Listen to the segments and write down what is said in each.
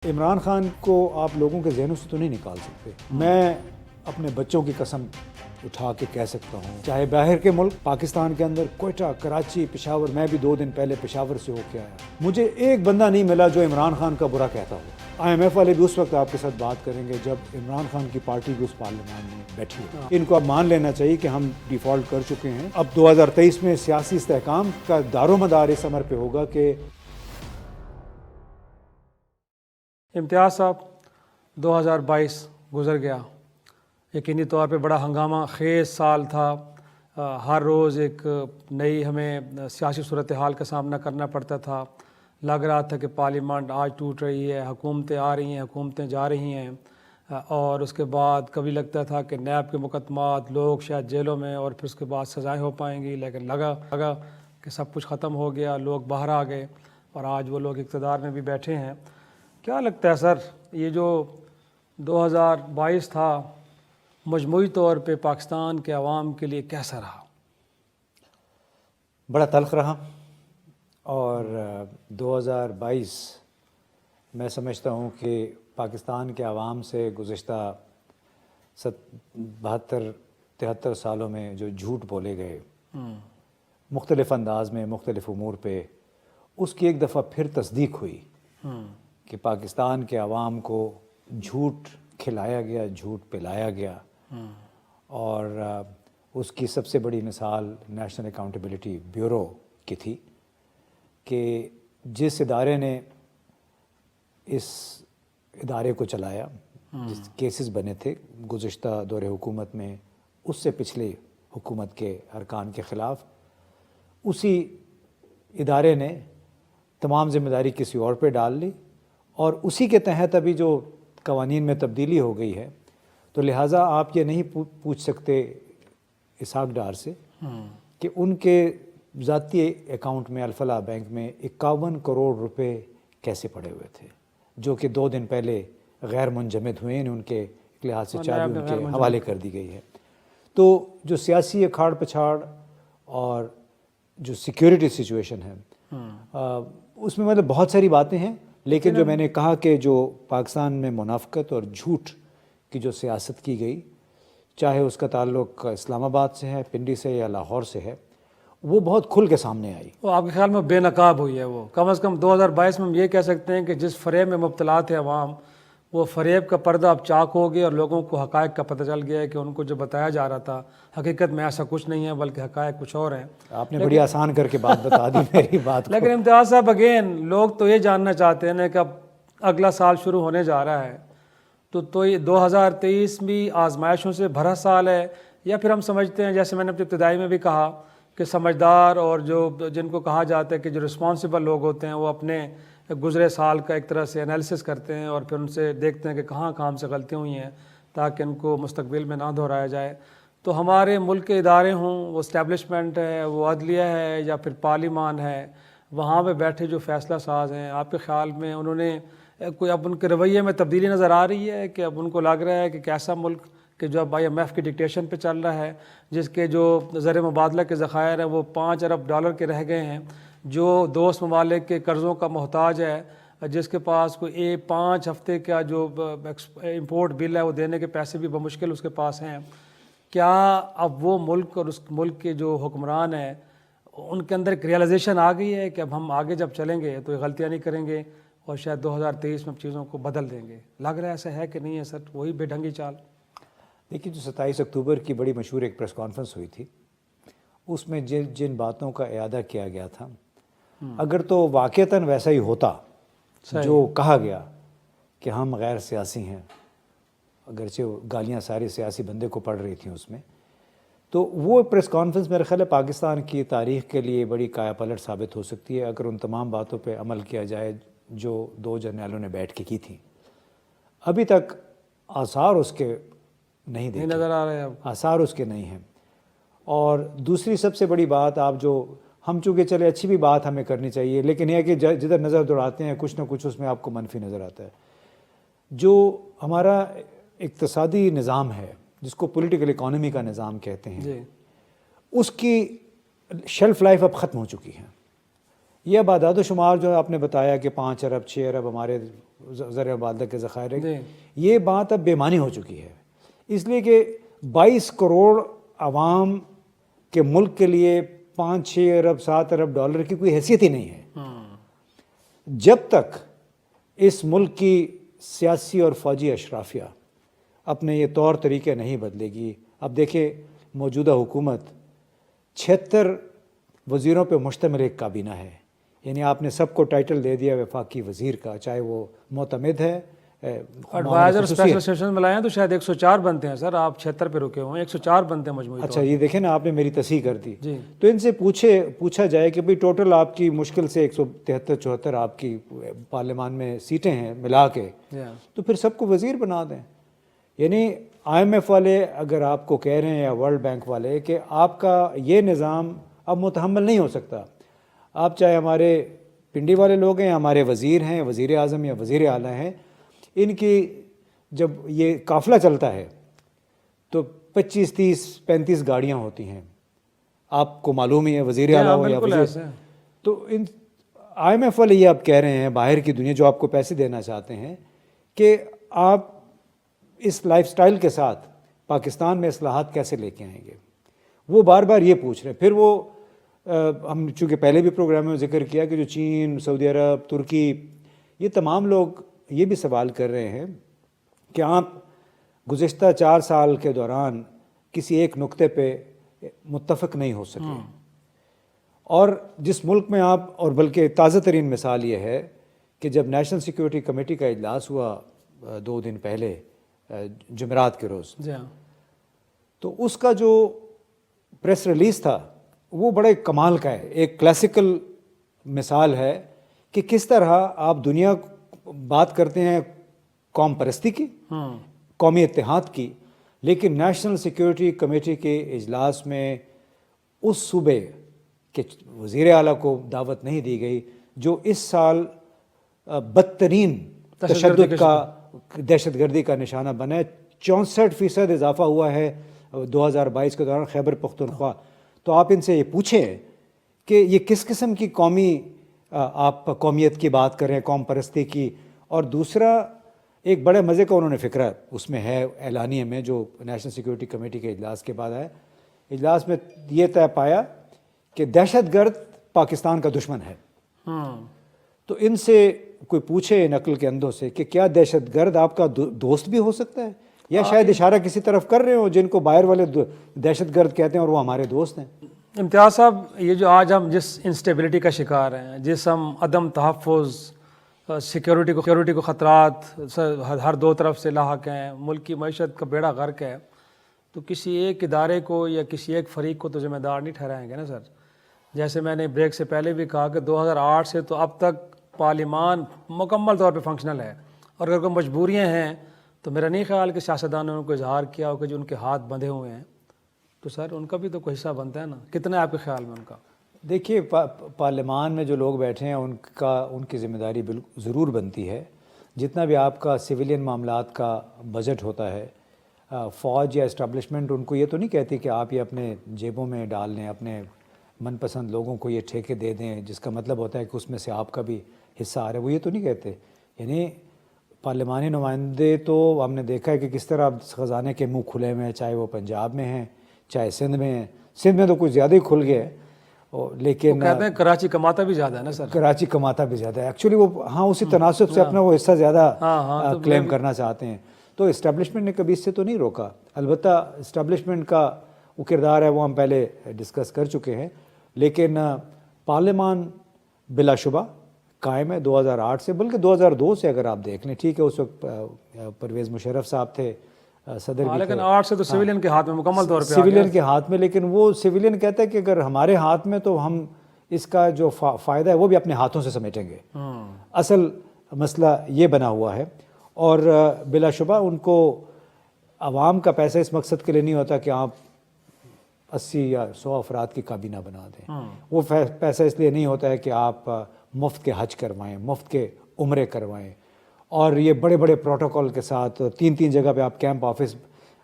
عمران خان کو آپ لوگوں کے ذہنوں سے تو نہیں نکال سکتے. میں اپنے بچوں کی قسم اٹھا کے کہہ سکتا ہوں, چاہے باہر کے ملک, پاکستان کے اندر, کوئٹہ, کراچی, پشاور, میں بھی 2 دن پہلے پشاور سے ہو کے آیا, مجھے ایک بندہ نہیں ملا جو عمران خان کا برا کہتا ہو. IMF والے بھی اس وقت آپ کے ساتھ بات کریں گے جب عمران خان کی پارٹی بھی اس پارلیمان میں بیٹھی ہو. ان کو اب مان لینا چاہیے کہ ہم ڈیفالٹ کر چکے ہیں. اب 2023 میں سیاسی استحکام کا دار و مدار اس امر پہ ہوگا کہ امتیاز صاحب 2022 گزر گیا, یقینی طور پہ بڑا ہنگامہ خیز سال تھا. ہر روز ایک نئی ہمیں سیاسی صورتحال کا سامنا کرنا پڑتا تھا. لگ رہا تھا کہ پارلیمنٹ آج ٹوٹ رہی ہے, حکومتیں آ رہی ہیں, حکومتیں جا رہی ہیں, اور اس کے بعد کبھی لگتا تھا کہ نیب کے مقدمات, لوگ شاید جیلوں میں, اور پھر اس کے بعد سزائیں ہو پائیں گی. لیکن لگا کہ سب کچھ ختم ہو گیا, لوگ باہر آ گئے اور آج وہ لوگ اقتدار میں بھی بیٹھے ہیں. کیا لگتا ہے سر, یہ جو 2022 تھا مجموعی طور پہ پاکستان کے عوام کے لیے کیسا رہا؟ بڑا تلخ رہا, اور 2022 میں سمجھتا ہوں کہ پاکستان کے عوام سے گزشتہ 72-73 سالوں میں جو جھوٹ بولے گئے مختلف انداز میں, مختلف امور پہ, اس کی ایک دفعہ پھر تصدیق ہوئی کہ پاکستان کے عوام کو جھوٹ کھلایا گیا, جھوٹ پلایا گیا. اور اس کی سب سے بڑی مثال نیشنل اکاؤنٹیبلٹی بیورو کی تھی کہ جس ادارے نے اس ادارے کو چلایا, جس کیسز بنے تھے گزشتہ دور حکومت میں اس سے پچھلے حکومت کے ارکان کے خلاف, اسی ادارے نے تمام ذمہ داری کسی اور پہ ڈال لی, اور اسی کے تحت ابھی جو قوانین میں تبدیلی ہو گئی ہے. تو لہٰذا آپ یہ نہیں پوچھ سکتے اسحاق ڈار سے کہ ان کے ذاتی اکاؤنٹ میں الفلاح بینک میں 51 کروڑ روپے کیسے پڑے ہوئے تھے, جو کہ 2 دن پہلے غیر منجمد ہوئے ہیں, ان کے لحاظ سے چابی ان کے حوالے کر دی گئی ہے. تو جو سیاسی اکھاڑ پچھاڑ اور جو سیکیورٹی سچویشن ہے اس میں مطلب بہت ساری باتیں ہیں, لیکن جو میں نے کہا کہ جو پاکستان میں منافقت اور جھوٹ کی جو سیاست کی گئی, چاہے اس کا تعلق اسلام آباد سے ہے, پنڈی سے, یا لاہور سے ہے, وہ بہت کھل کے سامنے آئی. وہ آپ کے خیال میں بے نقاب ہوئی ہے؟ وہ کم از کم 2022 میں ہم یہ کہہ سکتے ہیں کہ جس فریب میں مبتلا تھے عوام, وہ فریب کا پردہ اب چاک ہو گیا, اور لوگوں کو حقائق کا پتہ چل گیا ہے کہ ان کو جو بتایا جا رہا تھا حقیقت میں ایسا کچھ نہیں ہے, بلکہ حقائق کچھ اور ہیں. آپ نے بڑی آسان کر کے بات بتا دی میری بات کو. لیکن امتیاز صاحب اگین لوگ تو یہ جاننا چاہتے ہیں نا کہ اب اگلا سال شروع ہونے جا رہا ہے, تو یہ 2023 بھی آزمائشوں سے بھرا سال ہے, یا پھر ہم سمجھتے ہیں جیسے میں نے اپنی ابتدائی میں بھی کہا کہ سمجھدار اور جو جن کو کہا جاتا ہے کہ جو رسپانسبل لوگ ہوتے ہیں وہ اپنے گزرے سال کا ایک طرح سے انالیسس کرتے ہیں اور پھر ان سے دیکھتے ہیں کہ کہاں کام سے غلطیاں ہوئی ہیں تاکہ ان کو مستقبل میں نہ دہرایا جائے. تو ہمارے ملک کے ادارے ہوں, وہ اسٹیبلشمنٹ ہے, وہ عدلیہ ہے, یا پھر پارلیمان ہے, وہاں پہ بیٹھے جو فیصلہ ساز ہیں, آپ کے خیال میں انہوں نے کوئی اب ان کے رویے میں تبدیلی نظر آ رہی ہے کہ اب ان کو لگ رہا ہے کہ کیسا ملک کہ جو اب IMF کی ڈکٹیشن پہ چل رہا ہے, جس کے جو زر مبادلہ کے ذخائر ہیں وہ $5 ارب کے رہ گئے ہیں, جو دوست ممالک کے قرضوں کا محتاج ہے, جس کے پاس کوئی 5 ہفتے کا جو امپورٹ بل ہے وہ دینے کے پیسے بھی بمشکل اس کے پاس ہیں. کیا اب وہ ملک اور اس ملک کے جو حکمران ہیں ان کے اندر ایک ریئلائزیشن آ گئی ہے کہ اب ہم آگے جب چلیں گے تو یہ غلطیاں نہیں کریں گے اور شاید 2023 میں چیزوں کو بدل دیں گے؟ لگ رہا ہے ایسا ہے کہ نہیں ہے سر, وہی بے ڈھنگی چال؟ دیکھیے, جو 27 اکتوبر کی بڑی مشہور ایک پریس کانفرنس ہوئی تھی, اس میں جن باتوں کا اعادہ کیا گیا تھا, اگر تو واقعتاً ویسا ہی ہوتا جو کہا گیا کہ ہم غیر سیاسی ہیں, اگرچہ گالیاں سارے سیاسی بندے کو پڑ رہی تھیں اس میں, تو وہ پریس کانفرنس میرے خیال ہے پاکستان کی تاریخ کے لیے بڑی کایا پلٹ ثابت ہو سکتی ہے اگر ان تمام باتوں پہ عمل کیا جائے جو 2 جرنیلوں نے بیٹھ کے کی تھیں. ابھی تک آثار اس کے نہیں دیکھے, نظر آ رہے ہیں, آثار اس کے نہیں ہیں. اور دوسری سب سے بڑی بات, آپ جو ہم چونکہ چلے اچھی بھی بات ہمیں کرنی چاہیے, لیکن یہ کہ جدھر نظر دوڑاتے ہیں کچھ نہ کچھ اس میں آپ کو منفی نظر آتا ہے. جو ہمارا اقتصادی نظام ہے جس کو پولیٹیکل اکانومی کا نظام کہتے ہیں, اس کی شیلف لائف اب ختم ہو چکی ہے. یہ اب اعداد و شمار جو آپ نے بتایا کہ 5 ارب 6 ارب ہمارے زرعی مبادلہ کے ذخائر ہیں، یہ بات اب بے معنی ہو چکی ہے، اس لیے کہ 22 کروڑ عوام کے ملک کے لیے 5-6 ارب 7 ارب ڈالر کی کوئی حیثیت ہی نہیں ہے۔ جب تک اس ملک کی سیاسی اور فوجی اشرافیہ اپنے یہ طور طریقے نہیں بدلے گی، اب دیکھیں موجودہ حکومت 76 وزیروں پہ مشتمل ایک کابینہ ہے، یعنی آپ نے سب کو ٹائٹل دے دیا وفاقی وزیر کا، چاہے وہ معتمد ہے، ایڈوائزر اسپیشل سیشن میں لائیں تو شاید 104 بنتے ہیں سر، آپ 76 پہ رکے ہوئے ہیں، 104 بنتے ہیں مجموعی طور اچھا یہ دیکھیں نا، آپ نے میری تصحیح کر دی۔ جی تو ان سے پوچھا جائے کہ بھئی ٹوٹل آپ کی مشکل سے 173-74 آپ کی پارلیمان میں سیٹیں ہیں ملا کے، تو پھر سب کو وزیر بنا دیں۔ یعنی IMF والے اگر آپ کو کہہ رہے ہیں یا ورلڈ بینک والے کہ آپ کا یہ نظام اب متحمل نہیں ہو سکتا، آپ چاہے ہمارے پنڈی والے لوگ ہیں یا ہمارے وزیر ہیں، وزیر اعظم یا وزیر اعلیٰ ہیں، ان کی جب یہ قافلہ چلتا ہے تو 25 30 35 گاڑیاں ہوتی ہیں، آپ کو معلوم ہی ہے، وزیر اعلیٰ ہو یا وزیر، تو ان IMF والے یہ آپ کہہ رہے ہیں، باہر کی دنیا جو آپ کو پیسے دینا چاہتے ہیں، کہ آپ اس لائف سٹائل کے ساتھ پاکستان میں اصلاحات کیسے لے کے آئیں گے، وہ بار بار یہ پوچھ رہے ہیں۔ پھر وہ ہم چونکہ پہلے بھی پروگرام میں ذکر کیا کہ جو چین، سعودی عرب، ترکی، یہ تمام لوگ یہ بھی سوال کر رہے ہیں کہ آپ گزشتہ 4 سال کے دوران کسی ایک نقطے پہ متفق نہیں ہو سکے، اور جس ملک میں آپ، اور بلکہ تازہ ترین مثال یہ ہے کہ جب نیشنل سیکیورٹی کمیٹی کا اجلاس ہوا 2 دن پہلے جمعرات کے روز، تو اس کا جو پریس ریلیز تھا وہ بڑے کمال کا ہے، ایک کلاسیکل مثال ہے کہ کس طرح آپ دنیا بات کرتے ہیں قوم پرستی کی، قومی اتحاد کی، لیکن نیشنل سیکیورٹی کمیٹی کے اجلاس میں اس صوبے کے وزیر اعلیٰ کو دعوت نہیں دی گئی جو اس سال بدترین تشدد کا، دہشت گردی کا نشانہ بنا ہے۔ 64% اضافہ ہوا ہے 2022 کے دوران خیبر پختونخوا۔ تو آپ ان سے یہ پوچھیں کہ یہ کس قسم کی آپ قومیت کی بات کر رہے ہیں، قوم پرستی کی۔ اور دوسرا ایک بڑے مزے کا انہوں نے فکرہ اس میں ہے اعلانیے میں جو نیشنل سیکیورٹی کمیٹی کے اجلاس کے بعد آیا، اجلاس میں یہ طے پایا کہ دہشت گرد پاکستان کا دشمن ہے۔ تو ان سے کوئی پوچھے ان عقل کے اندھوں سے کہ کیا دہشت گرد آپ کا دوست بھی ہو سکتا ہے، یا شاید اشارہ کسی طرف کر رہے ہوں جن کو باہر والے دہشت گرد کہتے ہیں اور وہ ہمارے دوست ہیں۔ امتیاز صاحب، یہ جو آج ہم جس انسٹیبلٹی کا شکار ہیں، جس ہم عدم تحفظ، سیکیورٹی کو خطرات ہر 2 طرف سے لاحق ہیں، ملک کی معیشت کا بیڑا غرق ہے، تو کسی ایک ادارے کو یا کسی ایک فریق کو تو ذمہ دار نہیں ٹھہرائیں گے نا سر۔ جیسے میں نے بریک سے پہلے بھی کہا کہ 2008 سے تو اب تک پارلیمان مکمل طور پہ فنکشنل ہے، اور اگر کوئی مجبوریاں ہیں تو میرا نہیں خیال کہ سیاستدانوں نے ان کو اظہار کیا ہو کہ جو ان کے ہاتھ بندھے ہوئے ہیں، تو سر ان کا بھی تو کوئی حصہ بنتا ہے نا، کتنا ہے آپ کے خیال میں ان کا؟ دیکھیے پارلیمان میں جو لوگ بیٹھے ہیں ان کی ذمہ داری ضرور بنتی ہے، جتنا بھی آپ کا سویلین معاملات کا بجٹ ہوتا ہے، فوج یا اسٹیبلشمنٹ ان کو یہ تو نہیں کہتی کہ آپ یہ اپنے جیبوں میں ڈال لیں، اپنے من پسند لوگوں کو یہ ٹھیکے دے دیں، جس کا مطلب ہوتا ہے کہ اس میں سے آپ کا بھی حصہ آ رہا ہے، وہ یہ تو نہیں کہتے۔ یعنی پارلیمانی نمائندے تو ہم نے دیکھا ہے کہ کس طرح خزانے کے منہ کھلے ہوئے ہیں، چاہے وہ پنجاب میں ہیں چاہے سندھ میں ہیں۔ سندھ میں تو کچھ زیادہ ہی کھل گیا ہے، لیکن کہتے ہیں کراچی کماتا بھی زیادہ ہے نا سر۔ کراچی کماتا بھی زیادہ ہے ایکچولی، وہ ہاں اسی تناسب سے اپنا وہ حصہ زیادہ کلیم کرنا چاہتے ہیں۔ تو اسٹیبلشمنٹ نے کبھی اس سے تو نہیں روکا، البتہ اسٹیبلشمنٹ کا وہ کردار ہے وہ ہم پہلے ڈسکس کر چکے ہیں، لیکن پارلیمان بلا شبہ قائم ہے 2008 سے، بلکہ 2002 سے اگر آپ دیکھ لیں، ٹھیک ہے اس وقت پرویز مشرف صاحب تھے صدر، لیکن 8 سے تو سویلین کے ہاتھ میں مکمل طور پہ سویلین کے ہاتھ میں، لیکن وہ سویلین کہتا ہے کہ اگر ہمارے ہاتھ میں تو ہم اس کا جو فائدہ ہے وہ بھی اپنے ہاتھوں سے سمیٹیں گے۔ اصل مسئلہ یہ بنا ہوا ہے، اور بلا شبہ ان کو عوام کا پیسہ اس مقصد کے لیے نہیں ہوتا کہ آپ 80 یا 100 افراد کی کابینہ بنا دیں، وہ پیسہ اس لیے نہیں ہوتا ہے کہ آپ مفت کے حج کروائیں، مفت کے عمرے کروائیں، اور یہ بڑے بڑے پروٹوکول کے ساتھ 3 جگہ پہ آپ کیمپ آفس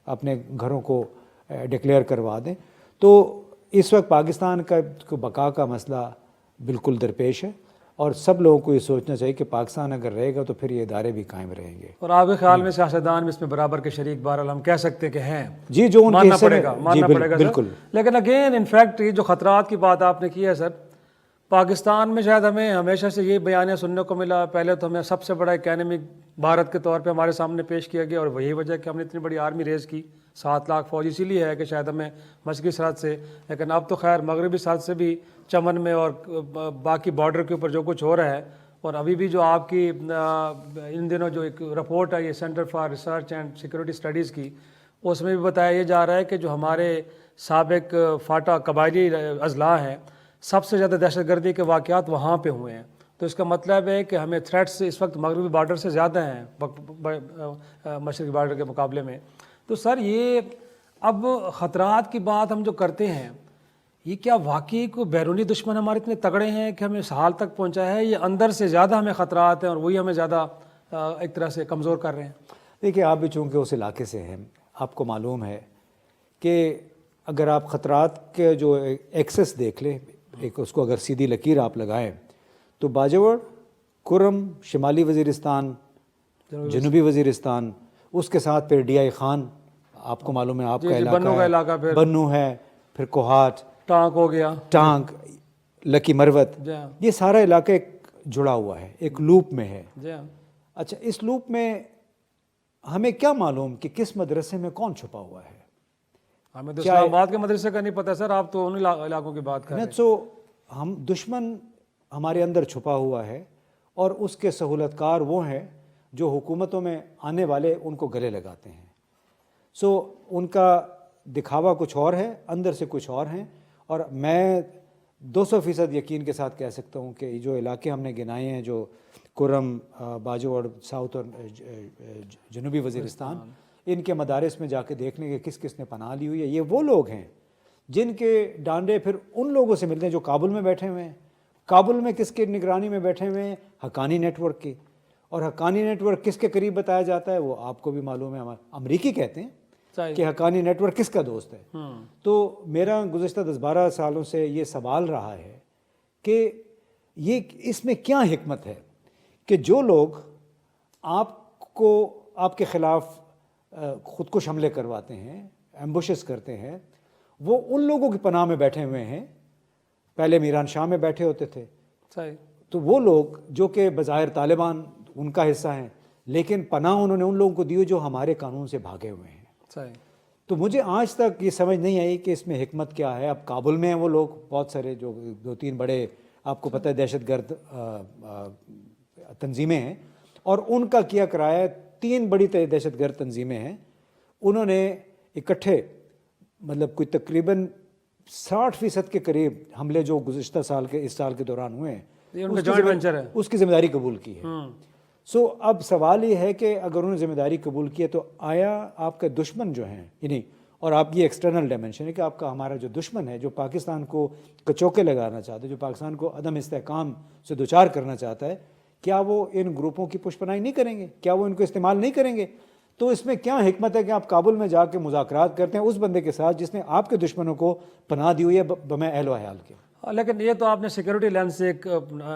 اپنے گھروں کو ڈکلیئر کروا دیں۔ تو اس وقت پاکستان کا بقا کا مسئلہ بالکل درپیش ہے، اور سب لوگوں کو یہ سوچنا چاہیے کہ پاکستان اگر رہے گا تو پھر یہ ادارے بھی قائم رہیں گے۔ اور آپ کے خیال میں سیاستدان بھی اس میں برابر کے شریک بہرحال ہم کہہ سکتے ہیں کہ ہیں، جی جو ان کے ماننا حصے پڑے میں، گا، جی ماننا پڑے گا سر۔ بالکل۔ لیکن اگین انفیکٹ یہ جو خطرات کی بات آپ نے کی ہے سر، پاکستان میں شاید ہمیں ہمیشہ سے یہ بیانیہ سننے کو ملا، پہلے تو ہمیں سب سے بڑا ایک اینمی بھارت کے طور پہ ہمارے سامنے پیش کیا گیا، اور وہی وجہ کہ ہم نے اتنی بڑی آرمی ریز کی، 7 لاکھ فوج اسی لیے ہے کہ شاید ہمیں مشرقی سرحد سے، لیکن اب تو خیر مغربی سرحد سے بھی چمن میں اور باقی بارڈر کے اوپر جو کچھ ہو رہا ہے، اور ابھی بھی جو آپ کی ان دنوں جو ایک رپورٹ ہے یہ centre for research and security studies کی، اس میں بھی بتایا یہ جا رہا ہے کہ جو ہمارے سابق فاٹا قبائلی اضلاع ہیں، سب سے زیادہ دہشت گردی کے واقعات وہاں پہ ہوئے ہیں، تو اس کا مطلب ہے کہ ہمیں تھریٹس اس وقت مغربی بارڈر سے زیادہ ہیں مشرقی بارڈر کے مقابلے میں۔ تو سر یہ اب خطرات کی بات ہم جو کرتے ہیں، یہ کیا واقعی کوئی بیرونی دشمن ہمارے اتنے تگڑے ہیں کہ ہمیں اس حال تک پہنچا ہے، یہ اندر سے زیادہ ہمیں خطرات ہیں اور وہی ہمیں زیادہ ایک طرح سے کمزور کر رہے ہیں؟ دیکھیے آپ بھی چونکہ اس علاقے سے ہیں، آپ کو معلوم ہے کہ اگر آپ خطرات کے جو ایکسس دیکھ لیں، ایک اس کو اگر سیدھی لکیر آپ لگائیں تو باجوڑ، کرم، شمالی وزیرستان، جنوبی وزیرستان، اس کے ساتھ پھر ڈی آئی خان، آپ کو معلوم ہے آپ کا علاقہ ہے، بنو ہے، پھر کوہاٹ، ٹانک ہو گیا، ٹانک، لکی مروت، یہ سارا علاقہ ایک جڑا ہوا ہے، ایک لوپ میں ہے۔ اچھا اس لوپ میں ہمیں کیا معلوم کہ کس مدرسے میں کون چھپا ہوا ہے؟ ہمیں تو اسلام آباد کے مدرسے کا نہیں پتہ سر، آپ تو ان علاقوں کی بات کر رہے ہیں۔ سو ہم دشمن ہمارے اندر چھپا ہوا ہے، اور اس کے سہولت کار وہ ہیں جو حکومتوں میں آنے والے ان کو گلے لگاتے ہیں۔ سو ان کا دکھاوا کچھ اور ہے، اندر سے کچھ اور ہیں، اور میں 200% یقین کے ساتھ کہہ سکتا ہوں کہ جو علاقے ہم نے گنائے ہیں، جو کرم، باجوڑ، ساؤتھ اور جنوبی وزیرستان، ان کے مدارس میں جا کے دیکھنے کے کس کس نے پناہ لی ہوئی ہے، یہ وہ لوگ ہیں جن کے ڈانڈے پھر ان لوگوں سے ملتے ہیں جو کابل میں بیٹھے ہوئے ہیں۔ کابل میں کس کے نگرانی میں بیٹھے ہوئے ہیں؟ حقانی نیٹ ورک کے، اور حقانی نیٹ ورک کس کے قریب بتایا جاتا ہے؟ وہ آپ کو بھی معلوم ہے، امریکی کہتے ہیں کہ حقانی نیٹ ورک کس کا دوست ہے۔ تو میرا گزشتہ 10-12 سالوں سے یہ سوال رہا ہے کہ یہ اس میں کیا حکمت ہے کہ جو لوگ آپ کے خلاف خودکش حملے کرواتے ہیں، ایمبوشز کرتے ہیں، وہ ان لوگوں کی پناہ میں بیٹھے ہوئے ہیں۔ پہلے میران شاہ میں بیٹھے ہوتے تھے، تو وہ لوگ جو کہ بظاہر طالبان ان کا حصہ ہیں، لیکن پناہ انہوں نے ان لوگوں کو دی جو ہمارے قانون سے بھاگے ہوئے ہیں۔ تو مجھے آج تک یہ سمجھ نہیں آئی کہ اس میں حکمت کیا ہے۔ اب کابل میں ہیں وہ لوگ، بہت سارے جو 2-3 بڑے آپ کو پتہ ہے دہشت گرد تنظیمیں ہیں، اور ان کا کیا کرایا 3 بڑی دہشت گرد تنظیمیں ہیں، انہوں نے اکٹھے مطلب کوئی تقریباً 60% کے قریب حملے جو گزشتہ سال کے اس سال کے دوران ہوئے ہیں، اس کی ذمہ داری قبول کی ہے۔ سو اب سوال یہ ہے کہ اگر انہوں نے ذمہ داری قبول کی ہے تو آیا آپ کے دشمن جو ہیں، یعنی اور آپ کی ایکسٹرنل ڈائمنشن ہے کہ آپ کا ہمارا جو دشمن ہے، جو پاکستان کو کچوکے لگانا چاہتا ہے، جو پاکستان کو عدم استحکام سے دوچار کرنا چاہتا ہے، کیا وہ ان گروپوں کی پشپناہی نہیں کریں گے؟ کیا وہ ان کو استعمال نہیں کریں گے؟ تو اس میں کیا حکمت ہے کہ آپ کابل میں جا کے مذاکرات کرتے ہیں اس بندے کے ساتھ جس نے آپ کے دشمنوں کو پناہ دی ہوئی ہے بمع اہل و عیال کے؟ لیکن یہ تو آپ نے سیکورٹی لینس سے ایک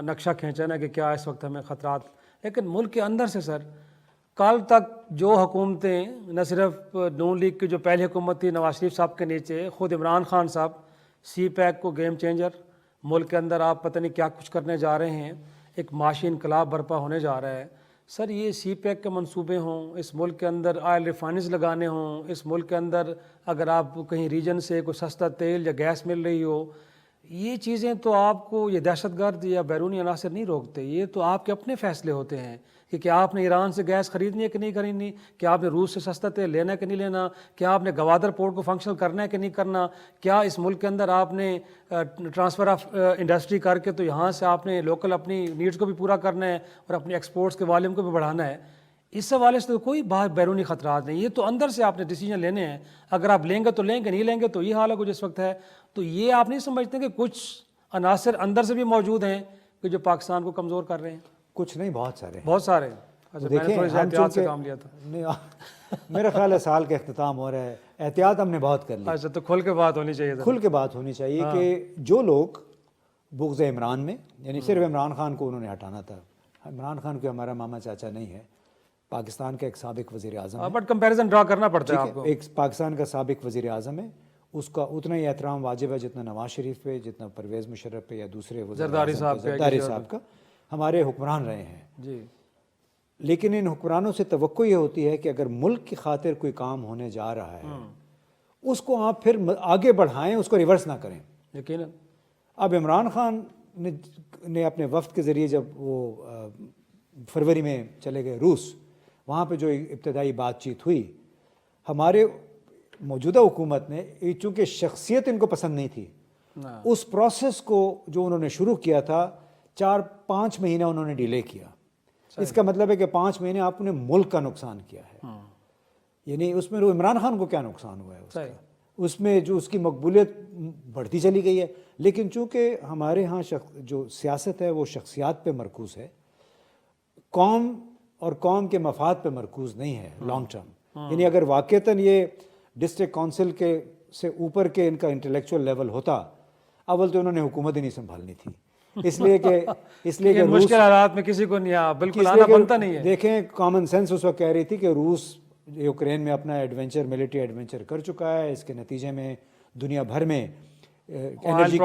نقشہ کھینچا نا کہ کیا اس وقت ہمیں خطرات، لیکن ملک کے اندر سے سر کل تک جو حکومتیں، نہ صرف نون لیگ کی جو پہلی حکومت تھی نواز شریف صاحب کے نیچے، خود عمران خان صاحب سی پیک کو گیم چینجر، ملک کے اندر آپ پتہ نہیں کیا کچھ کرنے جا رہے ہیں، ایک معاشی انقلاب برپا ہونے جا رہا ہے۔ سر یہ سی پیک کے منصوبے ہوں، اس ملک کے اندر آئل ریفائنریز لگانے ہوں، اس ملک کے اندر اگر آپ کہیں ریجن سے کوئی سستا تیل یا گیس مل رہی ہو، یہ چیزیں تو آپ کو یہ دہشت گرد یا بیرونی عناصر نہیں روکتے، یہ تو آپ کے اپنے فیصلے ہوتے ہیں کہ کیا آپ نے ایران سے گیس خریدنی ہے کہ نہیں خریدنی، کیا آپ نے روس سے سستا تیل لینا ہے کہ نہیں لینا، کیا آپ نے گوادر پورٹ کو فنکشنل کرنا ہے کہ نہیں کرنا، کیا اس ملک کے اندر آپ نے ٹرانسفر آف انڈسٹری کر کے تو یہاں سے آپ نے لوکل اپنی نیڈز کو بھی پورا کرنا ہے اور اپنی ایکسپورٹس کے والیوم کو بھی بڑھانا ہے۔ اس حوالے سے تو کوئی باہر بیرونی خطرات نہیں، یہ تو اندر سے آپ نے ڈیسیجن لینے ہیں، اگر آپ لیں گے تو لیں گے، نہیں لیں گے تو یہ حال ہے کچھ اس وقت ہے۔ تو یہ آپ نہیں سمجھتے کہ کچھ عناصر اندر سے بھی موجود ہیں کہ جو پاکستان کو کمزور کر رہے ہیں؟ کچھ نہیں، بہت سارے، بہت سارے۔ احتیاط سے کام لیا تھا، میرا خیال ہے سال کا اختتام ہو رہا ہے، احتیاط ہم نے بہت کر لی۔ اچھا تو کھل کے بات ہونی چاہیے، کھل کے بات ہونی چاہیے کہ جو لوگ بغض عمران میں، یعنی صرف عمران خان کو انہوں نے ہٹانا تھا. عمران خان کو ہمارا ماما چاچا نہیں ہے، پاکستان کا ایک سابق وزیر اعظم ہے. بٹ کمپیریزن ڈرا کرنا پڑتا ہے آپ کو. ایک پاکستان کا سابق وزیر اعظم ہے، اس کا اتنا ہی احترام واجب ہے جتنا نواز شریف پہ، جتنا پرویز مشرف پہ یا دوسرے زرداری صاحب کا. ہمارے حکمران رہے ہیں جی. لیکن ان حکمرانوں سے توقع یہ ہوتی ہے کہ اگر ملک کی خاطر کوئی کام ہونے جا رہا ہے اس کو آپ پھر آگے بڑھائیں، اس کو ریورس نہ کریں. یقیناً. اب عمران خان نے اپنے وفد کے ذریعے جب وہ فروری میں چلے گئے روس، وہاں پہ جو ابتدائی بات چیت ہوئی، ہمارے موجودہ حکومت نے چونکہ شخصیت ان کو پسند نہیں تھی، اس پروسیس کو جو انہوں نے شروع کیا تھا 4-5 مہینہ انہوں نے ڈیلے کیا. اس کا مطلب ہے کہ 5 مہینے آپ نے ملک کا نقصان کیا ہے. یعنی اس میں عمران خان کو کیا نقصان ہوا ہے اس میں جو اس کی مقبولیت بڑھتی چلی گئی ہے. لیکن چونکہ ہمارے ہاں جو سیاست ہے وہ شخصیات پہ مرکوز ہے، قوم اور قوم کے مفاد پہ مرکوز نہیں ہے لانگ ٹرم. یعنی اگر واقعتاً یہ ڈسٹرکٹ کونسل کے سے اوپر کے ان کا انٹلیکچوئل لیول ہوتا، اول تو انہوں نے حکومت ہی نہیں سنبھالنی تھی. اس لیے کہ مشکل حالات میں کسی کو نہیں بالکل آنا بنتا نہیں ہے. دیکھیں کامن سینس اس وقت کہہ رہی تھی کہ روس یوکرین میں اپنا ملٹری ایڈونچر کر چکا ہے، اس کے نتیجے میں دنیا بھر میں انرجی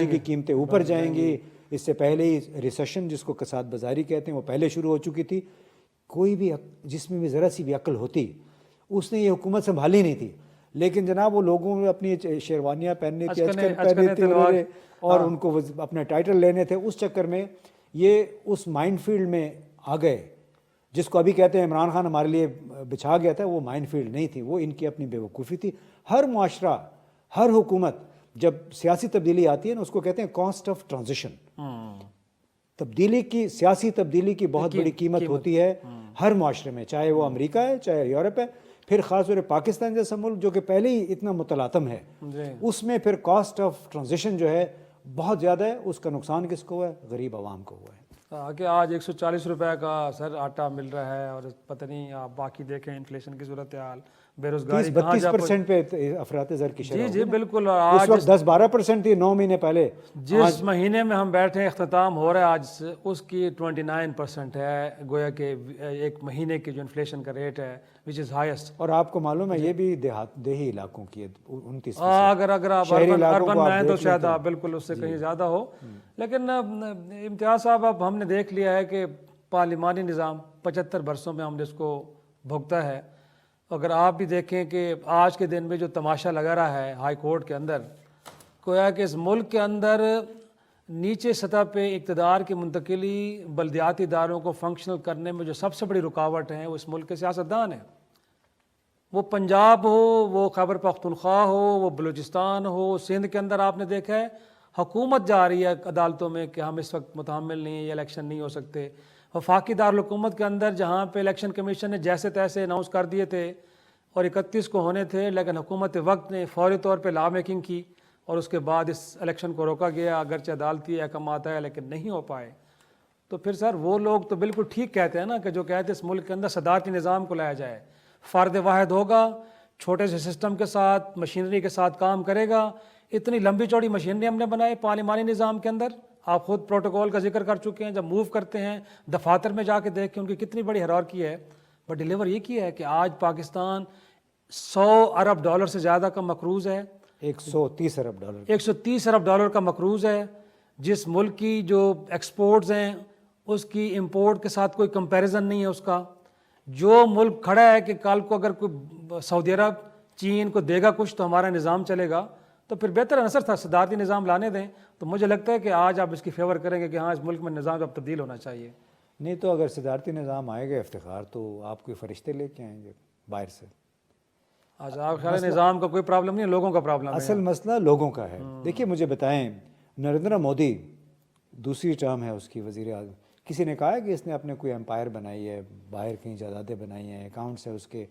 کی قیمتیں اوپر جائیں گی. اس سے پہلے ہی ریسیشن جس کو کساد بازاری کہتے ہیں وہ پہلے شروع ہو چکی تھی. کوئی بھی جس میں بھی ذرا سی بھی عقل ہوتی اس نے یہ حکومت سنبھالی نہیں تھی. لیکن جناب وہ لوگوں میں اپنی شیروانیاں پہننی تھی، پہننے تھے اور ان کو اپنا ٹائٹل لینے تھے. اس چکر میں یہ اس مائنڈ فیلڈ میں آ گئے جس کو ابھی کہتے ہیں عمران خان ہمارے لیے بچھا گیا تھا. وہ مائنڈ فیلڈ نہیں تھی، وہ ان کی اپنی بے وقوفی تھی. ہر معاشرہ، ہر حکومت جب سیاسی تبدیلی آتی ہے نا اس کو کہتے ہیں کاسٹ آف ٹرانزیشن. سیاسی تبدیلی کی بہت بڑی قیمت ہوتی ہے ہر معاشرے میں، چاہے وہ امریکہ ہے چاہے یورپ ہے. پھر خاص طور پاکستان جیسا ملک جو کہ پہلے ہی اتنا متلاطم ہے، اس میں پھر کاسٹ آف ٹرانزیشن جو ہے بہت زیادہ ہے. اس کا نقصان کس کو ہوا ہے؟ غریب عوام کو ہوا ہے. کہ آج 140 روپے کا سر آٹا مل رہا ہے اور پتہ نہیں آپ باقی دیکھیں انفلیشن کی صورتحال، بے روزگاری 32% پہ افراط زر کی شرح. جی بالکل. اس وقت 10-12% تھی 9 مہینے پہلے. جس مہینے میں ہم بیٹھے اختتام ہو رہا ہے آج اس کی 29% ہے. گویا کہ ایک مہینے کی جو انفلیشن کا ریٹ ہے which is highest. اور آپ کو معلوم ہے یہ بھی دیہی علاقوں کی ہے 29%. اگر آپ اربن میں ہیں تو شاید بالکل اس سے کہیں زیادہ ہو. لیکن امتیاز صاحب اب ہم نے دیکھ لیا ہے کہ پارلیمانی نظام 75 برسوں میں ہم نے اس کو بھگتا ہے. اگر آپ بھی دیکھیں کہ آج کے دن میں جو تماشا لگا رہا ہے ہائی کورٹ کے اندر، گویا کہ اس ملک کے اندر نیچے سطح پہ اقتدار کی منتقلی بلدیاتی اداروں کو فنکشنل کرنے میں جو سب سے بڑی رکاوٹ ہیں وہ اس ملک کے سیاستدان ہیں. وہ پنجاب ہو، وہ خیبر پختونخوا ہو، وہ بلوچستان ہو، سندھ کے اندر آپ نے دیکھا ہے حکومت جا رہی ہے عدالتوں میں کہ ہم اس وقت متحمل نہیں ہیں، یہ الیکشن نہیں ہو سکتے. وفاقی دارالحکومت کے اندر جہاں پہ الیکشن کمیشن نے جیسے تیسے اناؤنس کر دیے تھے اور 31 کو ہونے تھے، لیکن حکومت وقت نے فوری طور پہ لا میکنگ کی اور اس کے بعد اس الیکشن کو روکا گیا. اگرچہ عدالتی حکم آتا ہے لیکن نہیں ہو پائے. تو پھر سر وہ لوگ تو بالکل ٹھیک کہتے ہیں نا کہ جو کہتے ہیں اس ملک کے اندر صدارتی نظام کو لایا جائے، فرد واحد ہوگا، چھوٹے سے سسٹم کے ساتھ مشینری کے ساتھ کام کرے گا. اتنی لمبی چوڑی مشینری ہم نے بنائی پارلیمانی نظام کے اندر. آپ خود پروٹوکول کا ذکر کر چکے ہیں، جب موو کرتے ہیں دفاتر میں جا کے دیکھ کے ان کی کتنی بڑی ہیرارکی ہے. بٹ ڈیلیور یہ کیا ہے کہ آج پاکستان $100 ارب سے زیادہ کا مقروض ہے. 130 ارب ڈالر 130 ارب ڈالر کا مقروض ہے. جس ملک کی جو ایکسپورٹز ہیں اس کی امپورٹ کے ساتھ کوئی کمپیریزن نہیں ہے اس کا. جو ملک کھڑا ہے کہ کل کو اگر کوئی سعودی عرب چین کو دے گا کچھ تو ہمارا نظام چلے گا، تو پھر بہتر عنصر تھا صدارتی نظام لانے دیں. تو مجھے لگتا ہے کہ آج آپ اس کی فیور کریں گے کہ ہاں اس ملک میں نظام اب تبدیل ہونا چاہیے. نہیں تو اگر صدارتی نظام آئے گا افتخار تو آپ کوئی فرشتے لے کے آئیں گے باہر سے. آج آپ خیال نظام کا کوئی پرابلم نہیں ہے، لوگوں کا پرابلم ہے. اصل مسئلہ لوگوں کا ہے. دیکھیے مجھے بتائیں، نریندر مودی دوسری ٹرم ہے اس کی وزیر اعظم، کسی نے کہا ہے کہ اس نے اپنے کوئی امپائر بنائی ہے، باہر کہیں جائیدادیں بنائی ہیں، اکاؤنٹس ہیں اس کے.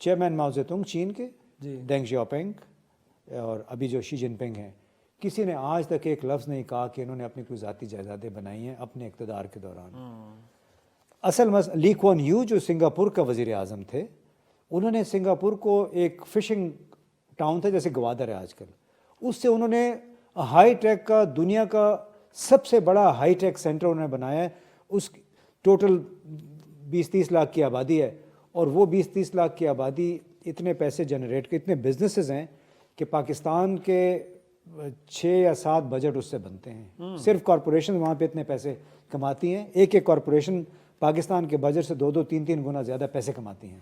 چیئرمین ماؤ زے تونگ چین کے، ڈینگ شیاؤپنگ اور ابھی جو شی جن پنگ ہیں، کسی نے آج تک ایک لفظ نہیں کہا کہ انہوں نے اپنی کوئی ذاتی جائیدادیں بنائی ہیں اپنے اقتدار کے دوران. اصل مسئلہ لی کوان یو جو سنگاپور کا وزیر اعظم تھے، انہوں نے سنگاپور کو ایک فشنگ ٹاؤن تھا جیسے گوادر ہے آج کل، اس سے انہوں نے ہائی ٹیک کا دنیا کا سب سے بڑا ہائی ٹیک سینٹر انہوں نے بنایا ہے. اس ٹوٹل 20-30 لاکھ کی آبادی ہے, اور وہ 20-30 لاکھ کی آبادی اتنے پیسے جنریٹ کے اتنے بزنسز ہیں کہ پاکستان کے 6 یا 7 بجٹ اس سے بنتے ہیں. صرف کارپوریشن وہاں پہ اتنے پیسے کماتی ہیں, ایک کارپوریشن پاکستان کے بجٹ سے 2-2 3-3 گنا زیادہ پیسے کماتی ہیں.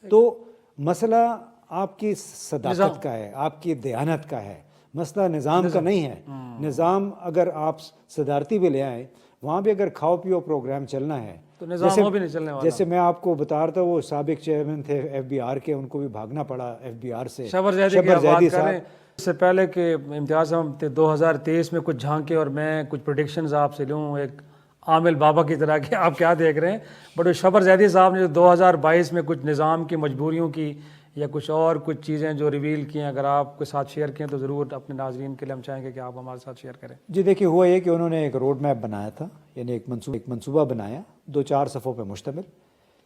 تو مسئلہ آپ کی صداقت کا ہے, آپ کی دیانت کا ہے, مسئلہ نظام کا نہیں ہے. نظام اگر آپ صدارتی بھی لے آئیں, وہاں بھی اگر کھاؤ پیو پروگرام چلنا ہے تو نظام بھی نہیں چلنے والا. جیسے میں آپ کو بتا رہا تھا, وہ سابق چیئرمین تھے FBR کے, ان کو بھی بھاگنا پڑا FBR سے. شبر زیدی صاحب, اس سے پہلے کہ امتیاز صاحب 2023 میں کچھ جھانکے اور میں کچھ پریڈکشنز آپ سے لوں ایک عامل بابا کی طرح کہ آپ کیا دیکھ رہے ہیں, بٹ شبر زیدی صاحب نے 2022 میں کچھ نظام کی مجبوریوں کی یا کچھ اور کچھ چیزیں جو ریویل کی ہیں, اگر آپ کے ساتھ شیئر کیں تو ضرور اپنے ناظرین کے لیے ہم چاہیں گے کہ آپ ہمارے ساتھ شیئر کریں. جی دیکھیے, ہوا یہ کہ انہوں نے ایک روڈ میپ بنایا تھا, یعنی ایک منصوبہ بنایا 2-4 صفحوں پہ مشتمل,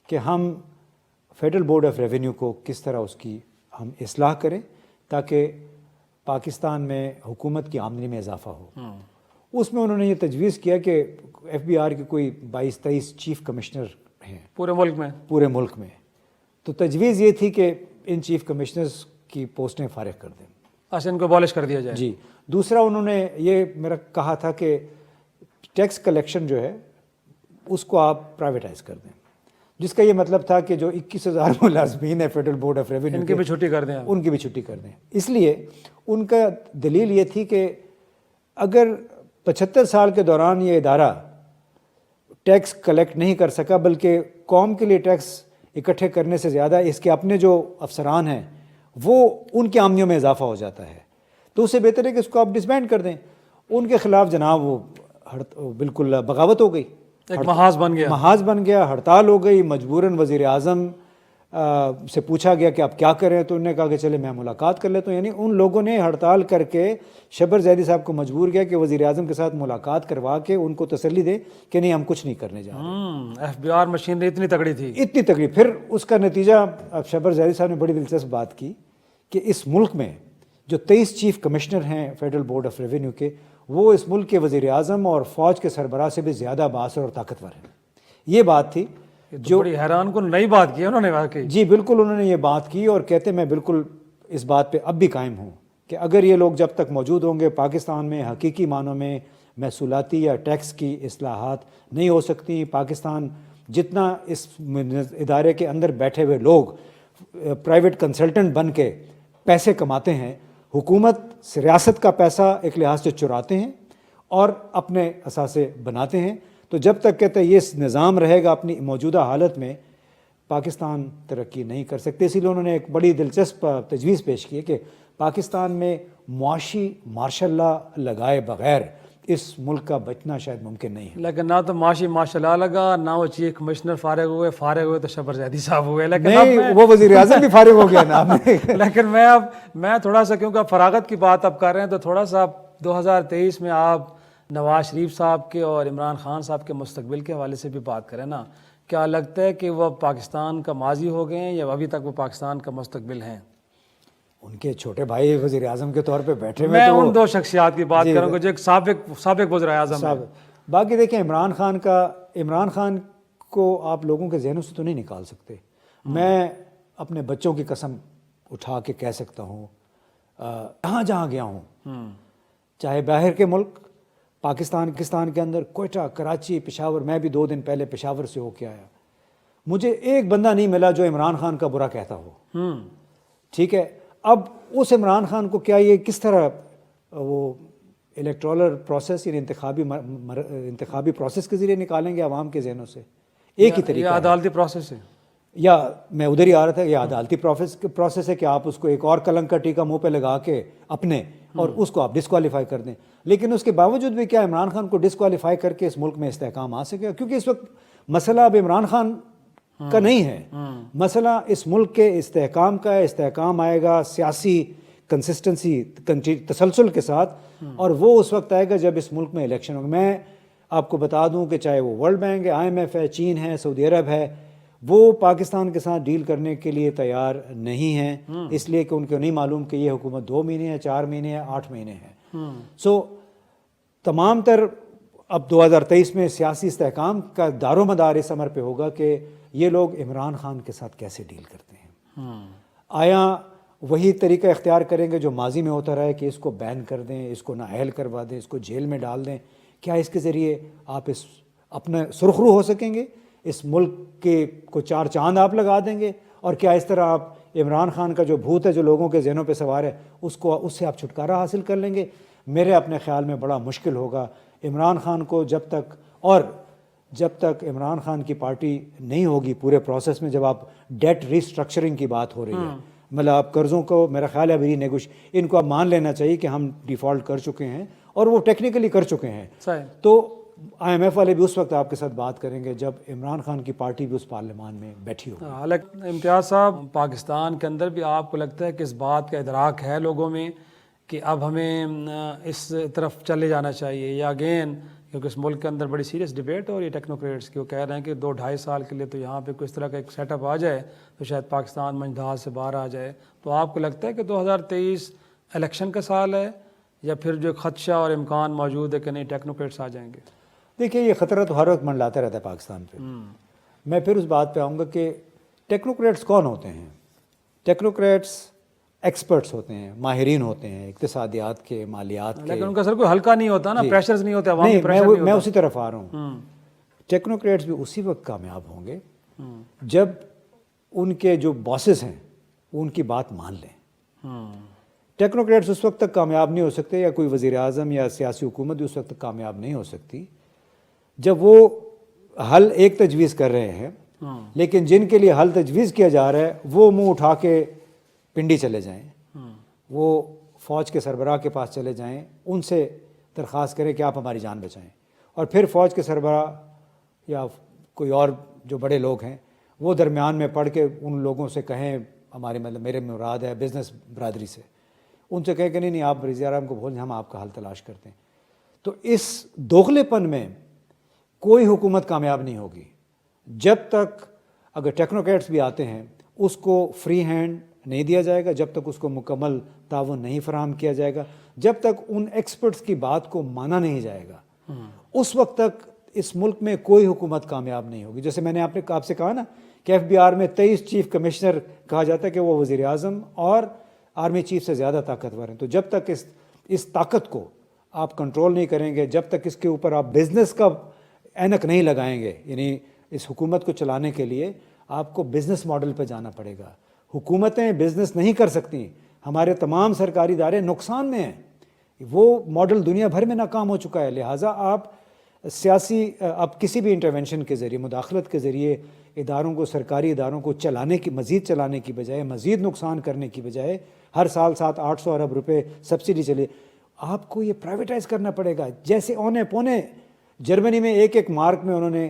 کہ ہم فیڈرل بورڈ آف ریونیو کو کس طرح اس کی ہم اصلاح کریں تاکہ پاکستان میں حکومت کی آمدنی میں اضافہ ہو. اس میں انہوں نے یہ تجویز کیا کہ FBR کے کوئی 22-23 چیف کمشنر ہیں پورے ملک میں, تو تجویز یہ تھی کہ ان چیف کمشنرز کی پوسٹیں فارغ کر دیں, اچھا ان کو abolish کر دیا جائے. جی. دوسرا انہوں نے یہ میرا کہا تھا کہ ٹیکس کلیکشن جو ہے اس کو آپ پرائیویٹائز کر دیں, جس کا یہ مطلب تھا کہ جو 21,000 ملازمین ہیں فیڈرل بورڈ آف ریونیو, ان کی بھی چھٹی کر دیں, ان کی بھی چھٹی کر دیں. اس لیے ان کا دلیل یہ تھی کہ اگر 75 سال کے دوران یہ ادارہ ٹیکس کلیکٹ نہیں کر سکا, بلکہ قوم کے لیے ٹیکس اکٹھے کرنے سے زیادہ اس کے اپنے جو افسران ہیں وہ ان کی آمدنیوں میں اضافہ ہو جاتا ہے, تو اس سے بہتر ہے کہ اس کو آپ ڈسبینڈ کر دیں. ان کے خلاف جناب وہ بالکل بغاوت ہو گئی, ایک محاذ بن گیا, ہڑتال ہو گئی. مجبوراً وزیر اعظم سے پوچھا گیا کہ آپ کیا کریں, تو انہوں نے کہا کہ چلے میں ملاقات کر لیتا ہوں. یعنی ان لوگوں نے ہڑتال کر کے شبر زیدی صاحب کو مجبور کیا کہ وزیر اعظم کے ساتھ ملاقات کروا کے ان کو تسلی دے کہ نہیں ہم کچھ نہیں کرنے جا رہے. FBR مشینری اتنی تگڑی تھی, اتنی تگڑی. پھر اس کا نتیجہ شبر زیدی صاحب نے بڑی دلچسپ بات کی کہ اس ملک میں جو 23 چیف کمشنر ہیں فیڈرل بورڈ آف ریونیو کے, وہ اس ملک کے وزیر اعظم اور فوج کے سربراہ سے بھی زیادہ بااثر اور طاقتور ہیں. یہ بات تھی جو بڑی حیران کن نئی بات کی انہوں نے واقعی. جی بالکل, انہوں نے یہ بات کی اور کہتے میں بالکل اس بات پہ اب بھی قائم ہوں کہ اگر یہ لوگ جب تک موجود ہوں گے پاکستان میں حقیقی معنوں میں محصولاتی یا ٹیکس کی اصلاحات نہیں ہو سکتی. پاکستان جتنا اس ادارے کے اندر بیٹھے ہوئے لوگ پرائیویٹ کنسلٹنٹ بن کے پیسے کماتے ہیں, حکومت ریاست کا پیسہ ایک لحاظ سے چراتے ہیں اور اپنے اثاثے بناتے ہیں, تو جب تک کہتے ہیں یہ نظام رہے گا اپنی موجودہ حالت میں پاکستان ترقی نہیں کر سکتے. اسی لیے انہوں نے ایک بڑی دلچسپ تجویز پیش کی ہے کہ پاکستان میں معاشی مارشاء اللہ لگائے بغیر اس ملک کا بچنا شاید ممکن نہیں ہے. لیکن نہ تو معاشی ماشاء اللہ لگا, نہ وہ چیف کمشنر فارغ ہوئے تو شبر زیدی صاحب ہوئے. لیکن وہ وزیر اعظم بھی فارغ ہو گیا نا. لیکن میں تھوڑا سا, کیونکہ آپ فراغت کی بات اب کر رہے ہیں, تو تھوڑا سا 2023 میں آپ نواز شریف صاحب کے اور عمران خان صاحب کے مستقبل کے حوالے سے بھی بات کریں نا. کیا لگتا ہے کہ وہ پاکستان کا ماضی ہو گئے ہیں یا ابھی تک وہ پاکستان کا مستقبل ہیں؟ ان کے چھوٹے بھائی وزیر اعظم کے طور پہ بیٹھے میں ان دو شخصیات کی بات کروں گا جو ایک سابق وزیر اعظم ہے. باقی دیکھیں عمران خان کو آپ لوگوں کے ذہنوں سے تو نہیں نکال سکتے. میں اپنے بچوں کی قسم اٹھا کے کہہ سکتا ہوں, جہاں گیا ہوں, چاہے باہر کے ملک, پاکستان کے اندر, کوئٹہ, کراچی, پشاور, میں بھی 2 دن پہلے پشاور سے ہو کے آیا, مجھے ایک بندہ نہیں ملا جو عمران خان کا برا کہتا ہو. ٹھیک ہے, اب اس عمران خان کو کیا یہ کس طرح وہ الیکٹورل پروسیس یعنی انتخابی پروسیس کے ذریعے نکالیں گے عوام کے ذہنوں سے؟ ایک ہی طریقہ, عدالتی پروسیس ہے, یا میں ادھر ہی آ رہا تھا, یہ عدالتی پروسیس ہے کہ آپ اس کو ایک اور کلنک کا ٹیکہ منہ پہ لگا کے اپنے اور اس کو آپ ڈسکوالیفائی کر دیں. لیکن اس کے باوجود بھی کیا عمران خان کو ڈسکوالیفائی کر کے اس ملک میں استحکام آ سکے؟ کیونکہ اس وقت مسئلہ اب عمران خان کا نہیں ہے, مسئلہ اس ملک کے استحکام کا ہے. استحکام آئے گا سیاسی کنسسٹنسی تسلسل کے ساتھ, اور وہ اس وقت آئے گا جب اس ملک میں الیکشن ہوگا. میں آپ کو بتا دوں کہ چاہے وہ ورلڈ بینک ہے, IMF ہے, چین ہے, سعودی عرب ہے, وہ پاکستان کے ساتھ ڈیل کرنے کے لیے تیار نہیں ہیں, اس لیے کہ ان کو نہیں معلوم کہ یہ حکومت 2 مہینے ہے, 4 مہینے ہے, 8 مہینے ہے. سو تمام تر اب 2023 میں سیاسی استحکام کا دار و مدار اس امر پہ ہوگا کہ یہ لوگ عمران خان کے ساتھ کیسے ڈیل کرتے ہیں. آیا وہی طریقہ اختیار کریں گے جو ماضی میں ہوتا رہا ہے کہ اس کو بین کر دیں, اس کو نااہل کروا دیں, اس کو جیل میں ڈال دیں؟ کیا اس کے ذریعے آپ اس اپنے سرخرو ہو سکیں گے؟ اس ملک کے کو چار چاند آپ لگا دیں گے؟ اور کیا اس طرح آپ عمران خان کا جو بھوت ہے جو لوگوں کے ذہنوں پہ سوار ہے اس سے آپ چھٹکارا حاصل کر لیں گے؟ میرے اپنے خیال میں بڑا مشکل ہوگا عمران خان کو جب تک عمران خان کی پارٹی نہیں ہوگی پورے پروسیس میں. جب آپ ڈیٹ ریسٹرکچرنگ کی بات ہو رہی ہے, مطلب آپ قرضوں کو میرا خیال ہے ابھی ان کو اب مان لینا چاہیے کہ ہم ڈیفالٹ کر چکے ہیں اور وہ ٹیکنیکلی کر چکے ہیں. تو IMF والے بھی اس وقت آپ کے ساتھ بات کریں گے جب عمران خان کی پارٹی بھی اس پارلیمان میں بیٹھی ہو. حالانکہ امتیاز صاحب, پاکستان کے اندر بھی آپ کو لگتا ہے کہ اس بات کا ادراک ہے لوگوں میں کہ اب ہمیں اس طرف چلے جانا چاہیے, یا اگین کیونکہ اس ملک کے اندر بڑی سیریس ڈیبیٹ ہو رہی ہے ٹیکنوکریٹس کی, وہ کہہ رہے ہیں کہ 2-2.5 سال کے لیے تو یہاں پہ کوئی اس طرح کا ایک سیٹ اپ آ جائے تو شاید پاکستان منجدال سے باہر آ جائے. تو آپ کو لگتا ہے کہ 2023 الیکشن کا سال ہے, یا پھر جو خدشہ اور امکان موجود ہے کہ نہیں ٹیکنوکریٹس آ جائیں گے؟ دیکھیے یہ خطرہ تو ہر وقت منڈلاتا رہتا ہے پاکستان پہ. میں پھر اس بات پہ آؤں گا کہ ٹیکنوکریٹس کون ہوتے ہیں؟ ٹیکنوکریٹس ایکسپرٹس ہوتے ہیں, ماہرین ہوتے ہیں اقتصادیات کے, مالیات کے. لیکن ان کا سر کوئی ہلکا نہیں ہوتا نا, پریشرز نہیں ہوتے, عوامی پریشر نہیں ہوتا. میں اسی طرف آ رہا ہوں. ٹیکنوکریٹس بھی اسی وقت کامیاب ہوں گے جب ان کے جو باسز ہیں وہ ان کی بات مان لیں. ٹیکنوکریٹس اس وقت تک کامیاب نہیں ہو سکتے, یا کوئی وزیر اعظم یا سیاسی حکومت بھی اس وقت تک کامیاب نہیں ہو سکتی جب وہ حل ایک تجویز کر رہے ہیں, لیکن جن کے لیے حل تجویز کیا جا رہا ہے وہ منہ اٹھا کے پنڈی چلے جائیں, وہ فوج کے سربراہ کے پاس چلے جائیں, ان سے درخواست کریں کہ آپ ہماری جان بچائیں, اور پھر فوج کے سربراہ یا کوئی اور جو بڑے لوگ ہیں وہ درمیان میں پڑھ کے ان لوگوں سے کہیں, ہمارے مطلب میرے مراد ہے بزنس برادری سے, ان سے کہیں کہ نہیں آپ وزیر اعظم کو بھول, ہم آپ کا حل تلاش کرتے ہیں. تو اس دوغلے پن میں کوئی حکومت کامیاب نہیں ہوگی جب تک, اگر ٹیکنوکریٹس بھی آتے ہیں, اس کو فری ہینڈ نہیں دیا جائے گا, جب تک اس کو مکمل تعاون نہیں فراہم کیا جائے گا, جب تک ان ایکسپرٹس کی بات کو مانا نہیں جائے گا, اس وقت تک اس ملک میں کوئی حکومت کامیاب نہیں ہوگی. جیسے میں نے آپ سے کہا نا کہ FBR میں 23 چیف کمشنر کہا جاتا ہے کہ وہ وزیر اعظم اور آرمی چیف سے زیادہ طاقتور ہیں. تو جب تک اس طاقت کو آپ کنٹرول نہیں کریں گے, جب تک اس کے اوپر آپ بزنس کا اینک نہیں لگائیں گے, یعنی اس حکومت کو چلانے کے لیے آپ کو بزنس ماڈل پہ جانا پڑے گا. حکومتیں بزنس نہیں کر سکتی, ہمارے تمام سرکاری ادارے نقصان میں ہیں, وہ ماڈل دنیا بھر میں ناکام ہو چکا ہے. لہٰذا آپ آپ کسی بھی انٹرونشن کے ذریعے, مداخلت کے ذریعے اداروں کو, سرکاری اداروں کو مزید چلانے کی بجائے, مزید نقصان کرنے کی بجائے, ہر سال 700-800 ارب روپے سبسڈی چلے, آپ کو یہ پرائیویٹائز کرنا پڑے گا. جیسے اونے پونے جرمنی میں ایک مارک میں انہوں نے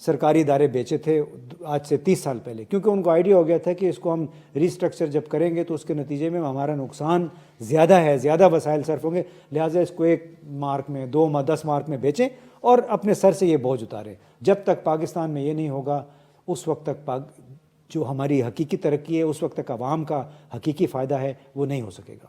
سرکاری ادارے بیچے تھے آج سے 30 سال پہلے, کیونکہ ان کو آئیڈیا ہو گیا تھا کہ اس کو ہم ریسٹرکچر جب کریں گے تو اس کے نتیجے میں ہمارا نقصان زیادہ ہے, زیادہ وسائل صرف ہوں گے, لہٰذا اس کو 1 مارک میں, 10 مارک میں بیچیں اور اپنے سر سے یہ بوجھ اتاریں. جب تک پاکستان میں یہ نہیں ہوگا اس وقت تک جو ہماری حقیقی ترقی ہے, اس وقت تک عوام کا حقیقی فائدہ ہے, وہ نہیں ہو سکے گا.